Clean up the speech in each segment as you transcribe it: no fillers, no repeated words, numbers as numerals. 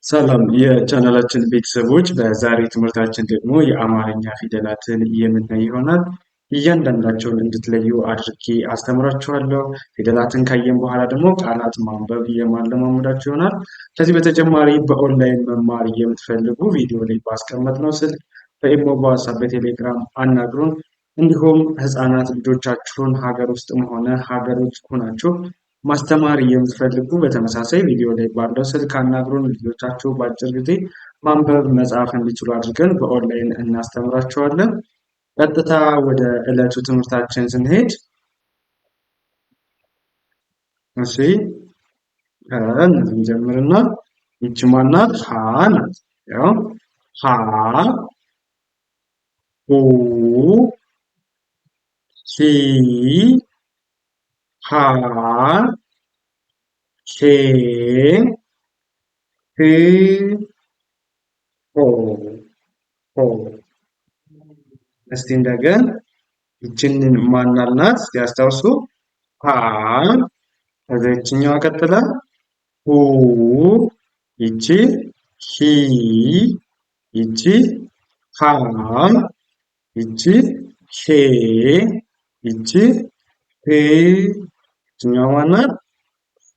ሰላም የቻናላችን ቤተሰቦች፣ በዛሬ ትምህርታችን ደግሞ የአማርኛ ፊደላትን የምናይ ይሆናል። እያንዳንዳቸውን እንድትለዩ አድርጌ አስተምራችኋለሁ። ፊደላትን ካየን በኋላ ደግሞ ቃላት ማንበብ የማለማመዳችሁ ይሆናል። ከዚህ በተጨማሪ በኦንላይን መማር የምትፈልጉ ቪዲዮ ላይ ባስቀመጥነው ስልክ በኢሞ፣ በዋትስአፕ፣ በቴሌግራም አናግሩን። እንዲሁም ህፃናት ልጆቻችሁን ሀገር ውስጥም ሆነ ሀገር ውጭ ሆናችሁ ማስተማር የምትፈልጉ በተመሳሳይ ቪዲዮ ላይ ባለው ስልክ አናግሩን። ልጆቻችሁ በአጭር ጊዜ ማንበብ መጻፍ እንዲችሉ አድርገን በኦንላይን እናስተምራቸዋለን። ቀጥታ ወደ ዕለቱ ትምህርታችን ስንሄድ እሺ ከእነዚህ ጀምርና ይቺ ማናት? ሀ ናት። ያው ሀ ሁ ሂ ሃ ሄ ህ ሆ ሆ። እስቲ እንደገን ይችንን ማናልናት ያስታውሱ። ሀ ከዛ ይችኛዋ ቀጥላ ሁ፣ ይቺ ሂ፣ ይቺ ሃ፣ ይቺ ሄ፣ ይቺ ህ፣ ይችኛዋ ማናት?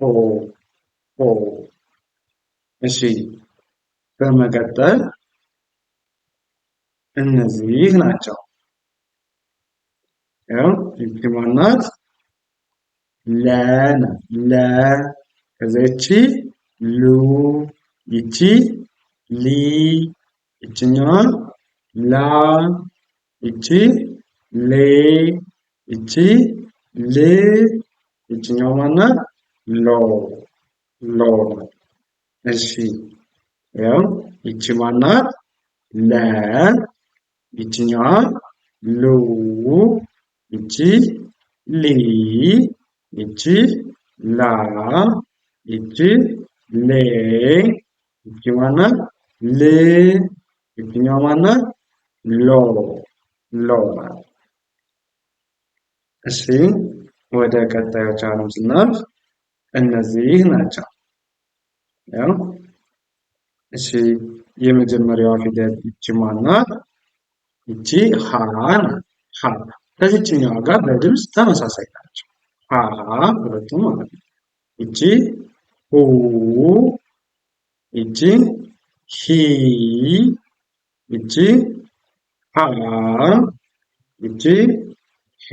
ሆ ሆ። እሺ በመቀጠል እነዚህ ናቸው። ያው ይቺ ማናት? ለ ናት። ለ ከዛ ይቺ ሉ፣ ይቺ ሊ፣ ይችኛዋ ላ፣ ይቺ ሌ፣ ይቺ ል፣ ይችኛዋ ማናት? ሎ ሎ። እሺ ያው ይቺ ማናት? ለ፣ ይችኛዋ ሉ፣ ይቺ ሊ፣ ይቺ ላ፣ ይቺ ሌ፣ ይቺ ማናት? ል፣ ይችኛዋ ማናት? ሎ ሎ ናት። እሺ ወደ ቀጣዮች አሁንም ስናልፍ እነዚህ ናቸው። ያው እሺ የመጀመሪያዋ ፊደል ይቺ ማናት? ይቺ ሀ ናት። ሀ ከዚችኛዋ ጋር በድምፅ ተመሳሳይ ናቸው። ሀ ሁለቱም ማለት ነው። ይቺ ሁ፣ ይቺ ሂ፣ ይቺ ሃ፣ ይቺ ሄ፣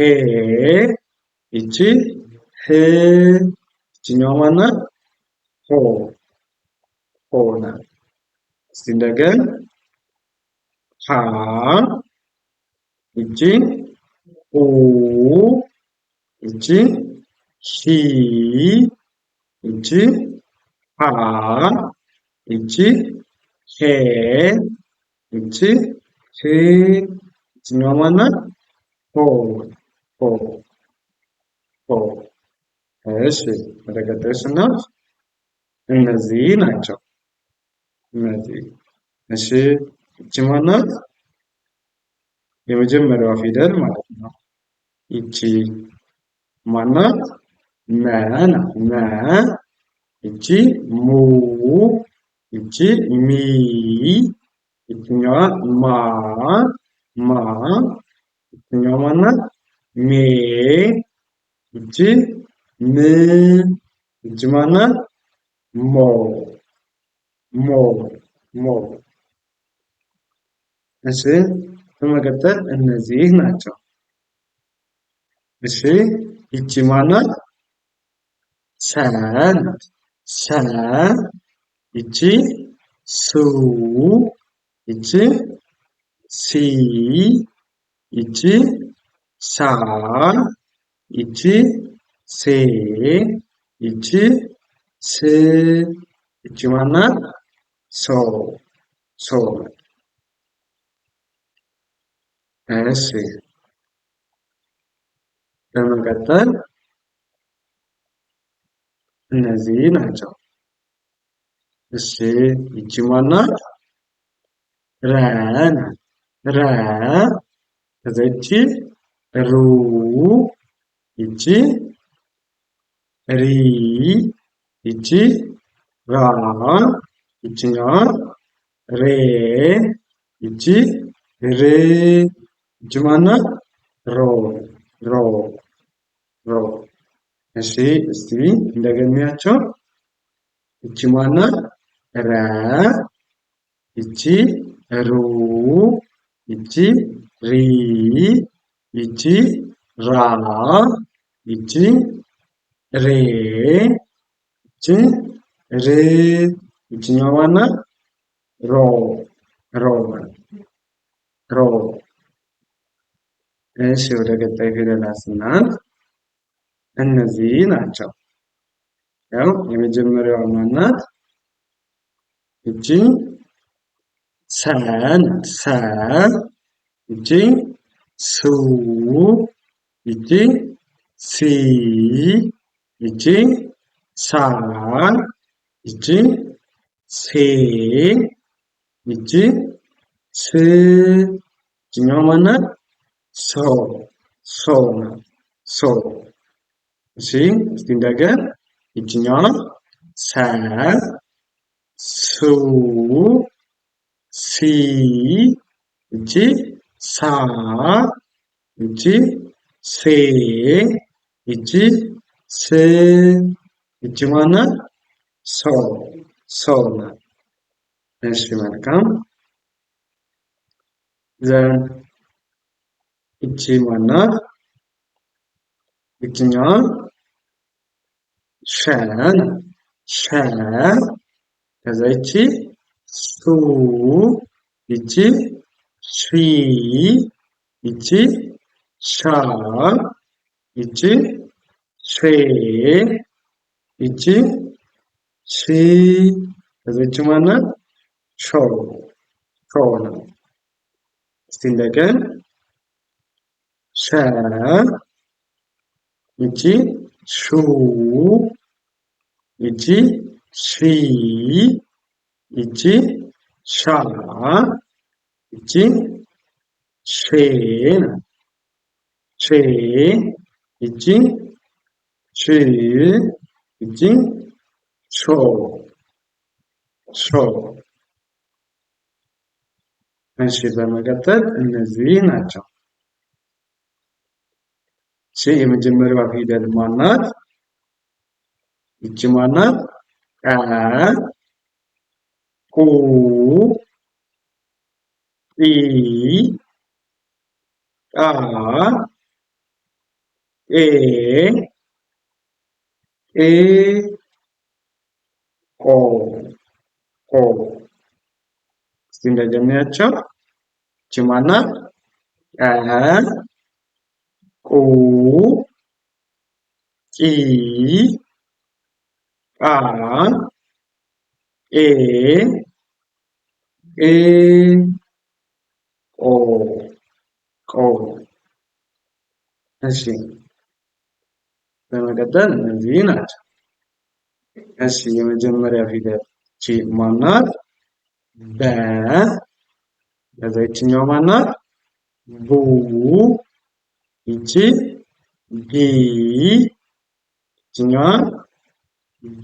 ይቺ ህ፣ ይችኛዋ ማናት? ሆ ሆ ናት። እስቲ እንደገን ሀ፣ ይቺ ሁ፣ ይቺ ሂ፣ ይቺ ሃ፣ ይቺ ሄ፣ ይቺ ህ፣ ይችኛዋ ማናት? ሆ ሆ ሆ። እሺ ወደ ቀጣዩ ስናልፍ እነዚህ ናቸው። እነዚህ እሺ ይቺ ማናት? የመጀመሪያዋ ፊደል ማለት ነው። ይቺ ማናት? መ ናት። መ፣ ይቺ ሙ፣ ይቺ ሚ፣ ይችኛዋ ማ፣ ማ፣ ይችኛዋ ማናት? ሜ፣ ይቺ ም፣ ይቺ ማናት? ሞ ሞ ሞ። እሺ በመቀጠል እነዚህ ናቸው። እሺ ይቺ ማናት? ሰ ናት። ሰ፣ ይቺ ሱ፣ ይቺ ሲ፣ ይቺ ሳ፣ ይቺ ሴ፣ ይቺ ስ፣ ይቺ ማናት? ሶ ሶ። እሺ በመቀጠል እነዚህ ናቸው። እሺ ይቺ ማናት? ረ ናት። ረ ከዛ ይቺ ሩ፣ ይቺ ሪ፣ ይቺ ራ፣ ይችኛዋ ሬ ይቺ ር ይቺ ማናት? ሮ ሮ ሮ። እሺ እስቲ እንደገሚያቸው ይቺ ማናት? ረ ይቺ ሩ ይቺ ሪ ይቺ ራ ይቺ ሬ ይቺ ር ይችኛዋ ማናት? ሮ ሮ ሮ። እሺ ወደ ቀጣይ ፊደላት ስናልፍ እነዚህ ናቸው። ያው የመጀመሪያዋ ማናት? እቺ ሰ ናት። ሰ እቺ ሱ እቺ ሲ እቺ ሳ እቺ ሴ እቺ ስ እቺኛዋ ማናት? ሶ ሶ ናት። ሶ። እሺ እስቲ እንደገን ይችኛዋ ሰ ሱ ሲ እቺ ሳ እቺ ሴ እቺ ስ እቺ ማናት? ሶ ሶ ናት። እሺ መልካም ዘን እቺ ማናት? ይችኛዋ ሸ ናት። ሸ ከዛ ይቺ ሱ ይቺ ሺ ይቺ ሻ ይቺ ሼ ይቺ ሺ ከዛ ይቺ ማናት? ሾ ሾ ናት። እስቲ እንደገን ሸ ይቺ ሹ ይቺ ሺ ይቺ ሻ ይቺ ሼ ናት። ሼ ይቺ ሽ ይቺ ሾ ሾ። እሺ በመቀጠል እነዚህ ናቸው። እሺ የመጀመሪያዋ ፊደል ማናት? ይቺ ማናት? ቀ ቁ ጲ ቃ ቄ ቄ ቆ ቆ። እስቲ እንደገሚያቸው ይቺ ማናት? ቀ ቁ ቂ ቃ ቄ ቄ ቆ ቆ። እሺ በመቀጠል እነዚህ ናቸው። እሺ የመጀመሪያ ፊደል ይቺ ማናት? በ ከዛ ይችኛው ማናት? ቡ ይቺ ቢ ይችኛዋ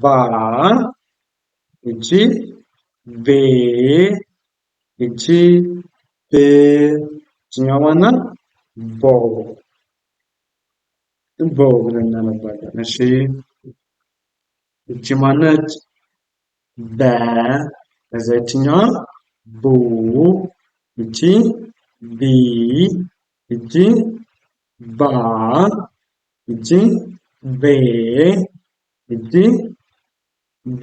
ባ ይቺ ቤ ይቺ ብ ይችኛዋ ማናት? ቦ ቦ ብለን እናነባለን። እሺ ይቺ ማነች? በ ከዛ ይችኛዋ ቡ ይቺ ቢ ይቺ ባ ይቺ ቤ ይቺ ብ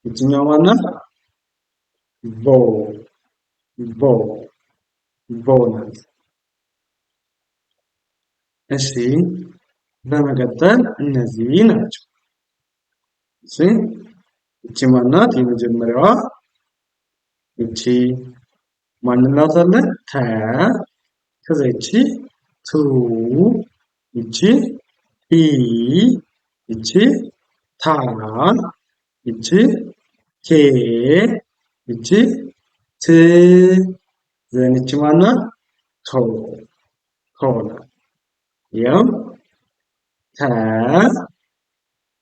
ይችኛዋ ማናት? ቦ ቦ ቦ ናት። እሺ በመቀጠል እነዚህ ናቸው። እሺ ይቺ ማናት? የመጀመሪያዋ ይቺ ማን እንላታለን? ተ ከዛ ይቺ ቱ ይቺ ሂ ይቺ ታ ይቺ ኬ ይቺ ት ዘን ይቺ ማናት? ቶ ቶ ናት። ያው ተ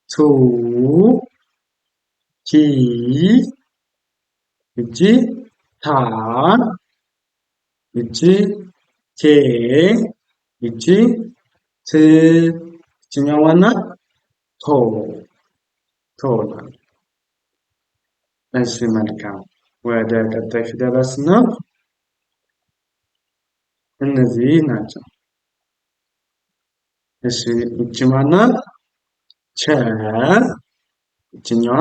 ቱ ቲ እቺ ታ እቺ ቴ እቺ ት እቺኛው ማናት? ቶ ቶ ናት። እሺ መልካም ወደ ቀጣይ ፊደላት ስናልፍ እነዚህ ናቸው። እሺ እቺ ማናት? ቸ እቺኛዋ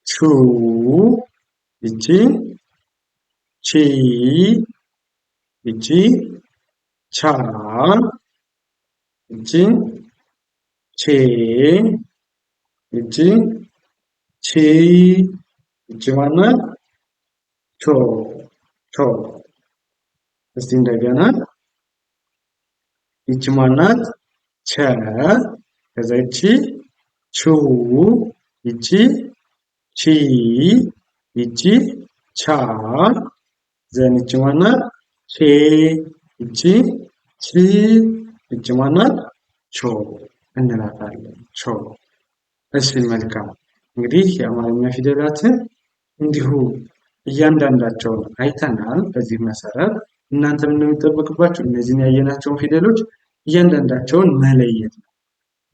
ቹ እቺ ቺ እቺ ቻ እቺ ቼ እቺ ቺ እቺ ማናት? ቾ ቾ እስቲ እንደገና ይቺ ማናት? ቸ ከዛ ይቺ ቹ ይቺ ቺ ይቺ ቻ ዘን ይቺ ማናት? ቼ ይቺ ቺ ይቺ ማናት? ቾ እንላታለን። ቾ። እሺ መልካም እንግዲህ የአማርኛ ፊደላትን እንዲሁ እያንዳንዳቸውን አይተናል። በዚህ መሰረት እናንተም እንደሚጠበቅባችሁ እነዚህን ያየናቸውን ፊደሎች እያንዳንዳቸውን መለየት ነው።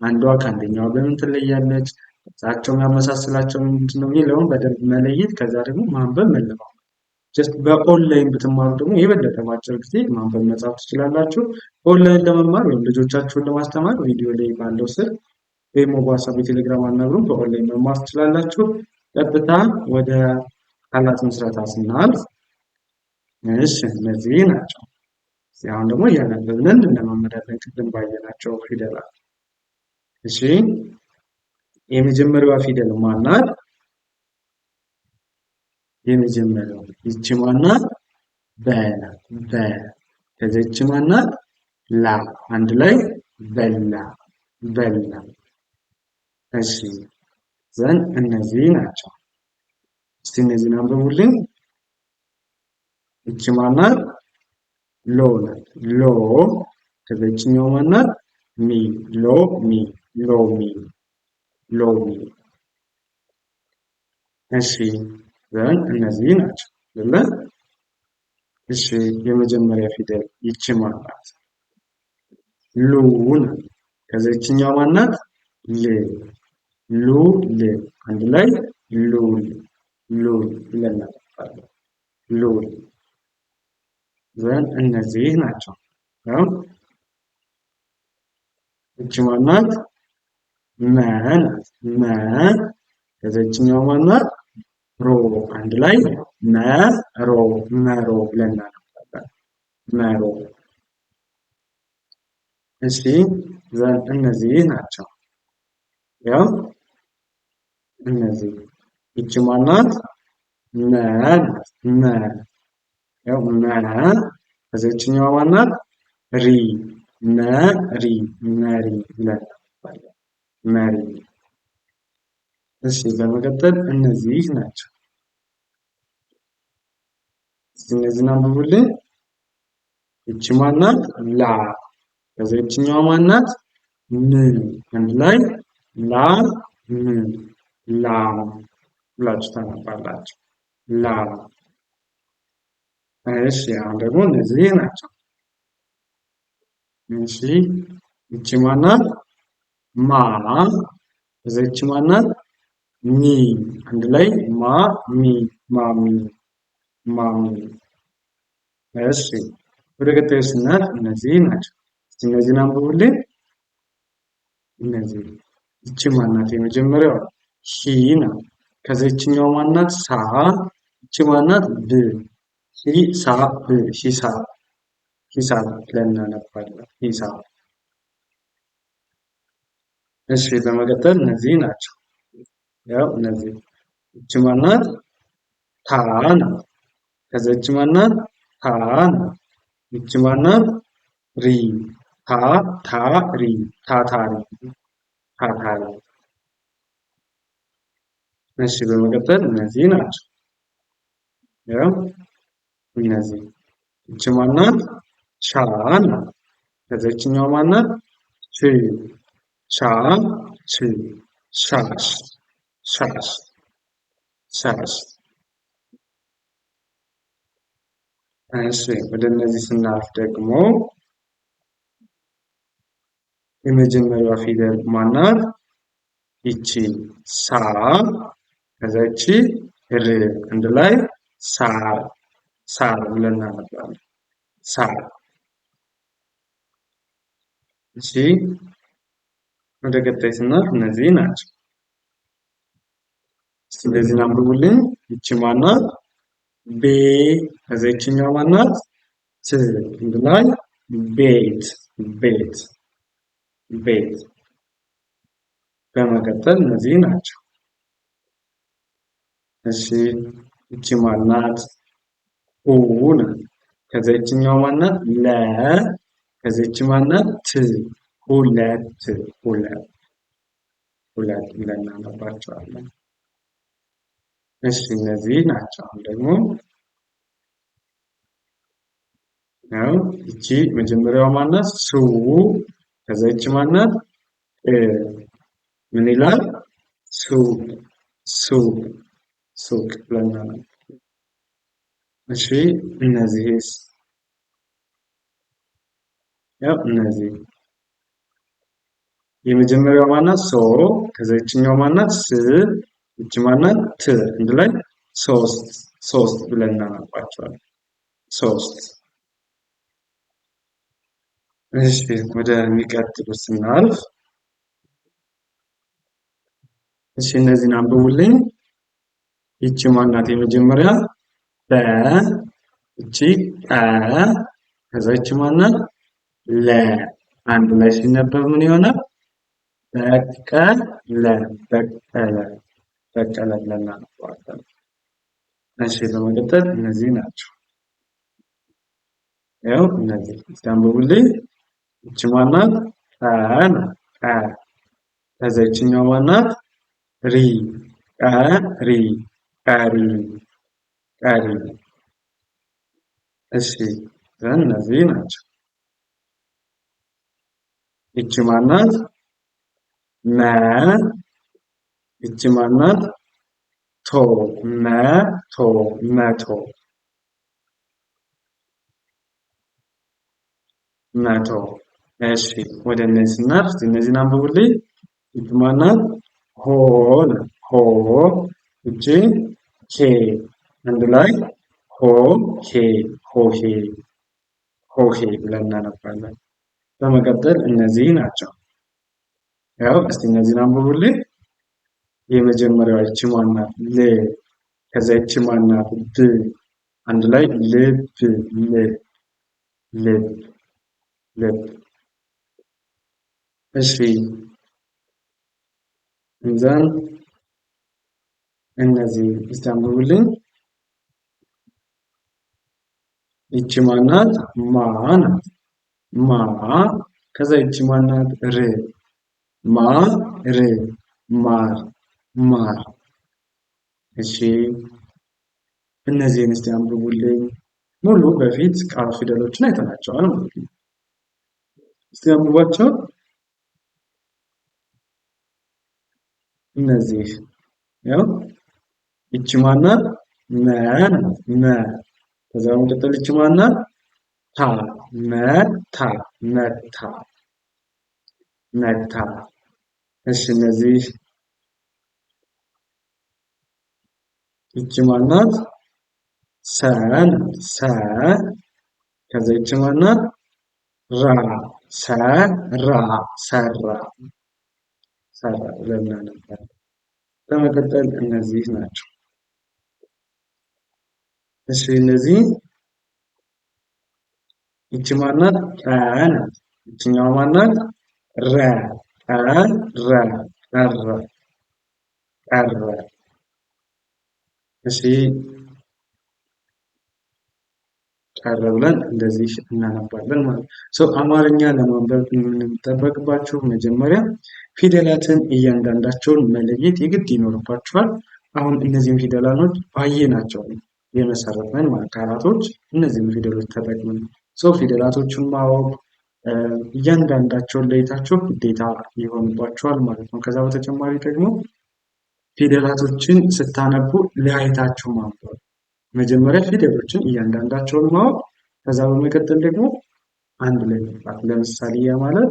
አንዷ ከአንደኛዋ በምን ትለያለች፣ ቅርጻቸው የሚያመሳስላቸው ምንድነው የሚለውን በደንብ መለየት፣ ከዛ ደግሞ ማንበብ መለማመድ። ጀስት በኦንላይን ብትማሩ ደግሞ የበለጠ በአጭር ጊዜ ማንበብ መጻፍ ትችላላችሁ። ኦንላይን ለመማር ወይም ልጆቻችሁን ለማስተማር ቪዲዮ ላይ ባለው ስልክ ወይም በዋትስአፕ በቴሌግራም አናግሩን፣ በኦንላይን መማር ትችላላችሁ። ቀጥታ ወደ ቃላት ምስረታ ስናልፍ እሺ እነዚህ ናቸው። አሁን ደግሞ እያነበብን እንለማመዳለን ቅድም ባየናቸው ፊደላት። እሺ የመጀመሪያዋ ፊደል ማናት? የመጀመሪያው ይቺ ማናት? በ በ ከዚያ ይቺ ማናት? ላ አንድ ላይ በላ በላ። እሺ ዘን እነዚህ ናቸው። እስቲ እነዚህን አንብቡልኝ። ይቺ ማናት? ሎ ናት። ሎ ከዛ ይቺኛው ማናት? ሚ ሎ ሚ ሎሚ ሎሚ። እሺ ዘን እነዚህ ናቸው አይደለ? እሺ የመጀመሪያ ፊደል ይቺ ማናት? ሉ ናት። ከዛ ይቺኛው ማናት? ል ሉ ል አንድ ላይ ሉል ሉል ብለን እናጠፋለን። ሉል ዘን እነዚህ ናቸው። ይቺ ማናት? መ ናት። መ ከዛ ይቺኛው ማናት? ሮ አንድ ላይ መሮ መሮ ብለን እናጠፋለን። መሮ። እሺ ዘን እነዚህ ናቸው። ያው እነዚህ ይቺ ማናት? መ ናት። መ ያው መ ከዛ ይቺኛዋ ማናት? ሪ መሪ መሪ ብለን እናጠፋለን። መሪ። እሺ በመቀጠል እነዚህ ናቸው። እነዚህን አንብቡልኝ። ይቺ ማናት? ላ ከዛ ይቺኛዋ ማናት? ም አንድ ላይ ላ ም ላም ብላችሁ ታነባላችሁ። ላም። እሺ አሁን ደግሞ እነዚህ ናቸው። እሺ ይቺ ማናት? ማ ከዛ ይቺ ማናት? ሚ አንድ ላይ ማ ሚ ማሚ ማሚ። እሺ ወደ ቀጣዩ ስናልፍ እነዚህ ናቸው። እስቲ እነዚህን አንብቡልኝ። እነዚህ ይቺ ማናት? የመጀመሪያው ሂ ናት። ከዛ ይቺኛው ማናት? ሳ ይቺ ማናት? ብ ሂ ሳ ብ ሂሳብ ሂሳብ ብለን እናነባለን። ሂሳብ። እሺ በመቀጠል እነዚህ ናቸው። ያው እነዚህ ይቺ ማናት? ታ ናት። ከዛ ይቺ ማናት? ታ ናት። ይቺ ማናት? ሪ ታ ታ ሪ ታታሪ ታታሪ። እሺ በመቀጠል እነዚህ ናቸው። ያው እነዚህ ይቺ ማናት? ሻ ናት። ከዛ ይቺኛው ማናት? ች ሻ ች ሻሽ ሻሽ ሻሽ። እሺ ወደ እነዚህ ስናልፍ ደግሞ የመጀመሪያዋ ፊደል ማናት? ይቺ ሳ ከዛ ይቺ ር አንድ ላይ ሳር ሳር ብለን እናነባለን። ሳር። እሺ ወደ ቀጣይ ስናልፍ እነዚህ ናቸው። እስቲ እንደዚህን አንብቡልኝ። ይቺ ማናት? ቤ ከዛ ይችኛው ማናት? ት አንድ ላይ ቤት ቤት ቤት። በመቀጠል እነዚህ ናቸው። እሺ ይቺ ማናት? ሁ ናት። ከዛ ይችኛው ማናት? ለ ከዛ ይቺ ማናት? ት ሁለት ሁለት ሁለት ብለን እናነባቸዋለን። እሺ እነዚህ ናቸው። አሁን ደግሞ ያው ይቺ መጀመሪያዋ ማናት? ሱ ከዛ ይቺ ማናት? ምን ይላል? ሱቅ ሱቅ ሱቅ ብለን እናነባለን። እሺ እነዚህስ? ያው እነዚህ የመጀመሪያው ማናት? ሶ ከዛ ይችኛው ማናት? ስ ይቺ ማናት? ት አንድ ላይ ሶስት ሶስት ብለን እናነባቸዋለን። ሶስት። እሺ ወደሚቀጥሉት ስናልፍ እሺ እነዚህን አንብቡልኝ። ይቺ ማናት? የመጀመሪያ በ ይቺ ቀ ከዛ ይቺ ማናት? ለ አንድ ላይ ሲነበብ ምን ይሆናል? በቀለ በቀለ በቀለ ብለን እናነባዋለን። እሺ በመቀጠል እነዚህ ናቸው። ያው እነዚህ እስቲ አንብቡልኝ። ይቺ ማናት? ቀ ናት። ቀ ከዛ ይችኛው ማናት? ሪ ቀሪ ቀሪ ቀሪ። እሺ እነዚህ ናቸው። ይቺ ማናት? መ ይቺ ማናት? ቶ መቶ መቶ መቶ። እሺ ወደ እነዚህ ስናልፍ እነዚህን አንብቡልኝ። ይቺ ማናት? ሆ ናት። ሆ ይቺ ኬ አንድ ላይ ሆ ኬ ሆሄ ሆሄ ብለን እናነባለን። በመቀጠል እነዚህ ናቸው። ያው እስቲ እነዚህን አንብቡልኝ። የመጀመሪያዋ ይቺ ማናት? ል ከዛ ይቺ ማናት? ብ አንድ ላይ ልብ ልብ ልብ ልብ። እሺ እንዛን እነዚህ እስቲ አንብቡልኝ። ይቺ ማናት? ማ ናት። ማ ከዛ ይቺ ማናት? ር ማ ር ማር ማር። እሺ እነዚህን እስቲ አንብቡልኝ። ሙሉ በፊት ቃል ፊደሎችን አይተናቸዋል ማለት ነው። እስቲ አንብቧቸው። እነዚህ ያው ይቺ ማናት? መ ናት። መ ከዛ በመቀጠል ይቺ ማናት? ታ መታ መታ መታ። እሺ እነዚህ ይቺ ማናት? ሰ ናት። ሰ ከዛ ይቺ ማናት? ራ ሰራ ሰራ ሰራ ብለን እናነባለን። በመቀጠል እነዚህ ናቸው። እሺ እነዚህ ይቺ ማናት? ቀ ናት። ይችኛዋ ማናት? ረ ቀረ ቀረ ቀረ። እሺ ቀረ ብለን እንደዚህ እናነባለን ማለት ነው። አማርኛ ለማንበብ የምንጠበቅባችሁ መጀመሪያ ፊደላትን እያንዳንዳቸውን መለየት የግድ ይኖርባችኋል። አሁን እነዚህን ፊደላቶች ባየናቸው የመሰረትን ማለት ቃላቶች እነዚህን ፊደሎች ተጠቅመን ፊደላቶችን ማወቅ እያንዳንዳቸውን ለይታችሁ ግዴታ ይሆንባችኋል ማለት ነው። ከዛ በተጨማሪ ደግሞ ፊደላቶችን ስታነቡ ለያይታችሁ ማንበብ። መጀመሪያ ፊደሎችን እያንዳንዳቸውን ማወቅ፣ ከዛ በመቀጠል ደግሞ አንድ ላይ መጥራት። ለምሳሌ ያ ማለት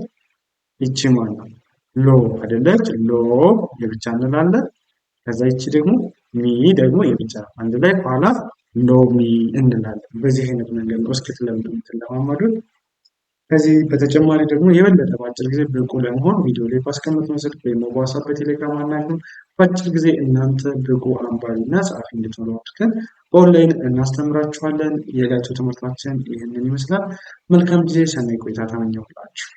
ይቺ ማን ነው? ሎ አይደለች? ሎ የብቻ እንላለን። ከዛ ይቺ ደግሞ ሚ ደግሞ የብቻ አንድ ላይ ኋላ ሎሚ እንላለን። በዚህ አይነት መንገድ ነው እስክትለምዱ የምትለማመዱት። ከዚህ በተጨማሪ ደግሞ የበለጠ በአጭር ጊዜ ብቁ ለመሆን ቪዲዮ ላይ ባስቀመጥነው ስልክ ወይም በዋትስአፕ በቴሌግራም አናግሩን። በአጭር ጊዜ እናንተ ብቁ አንባቢና ጸሐፊ እንድትሆኑ አድርገን በኦንላይን እናስተምራችኋለን። የዕለቱ ትምህርታችን ይህንን ይመስላል። መልካም ጊዜ፣ ሰናይ ቆይታ ተመኘሁላችሁ።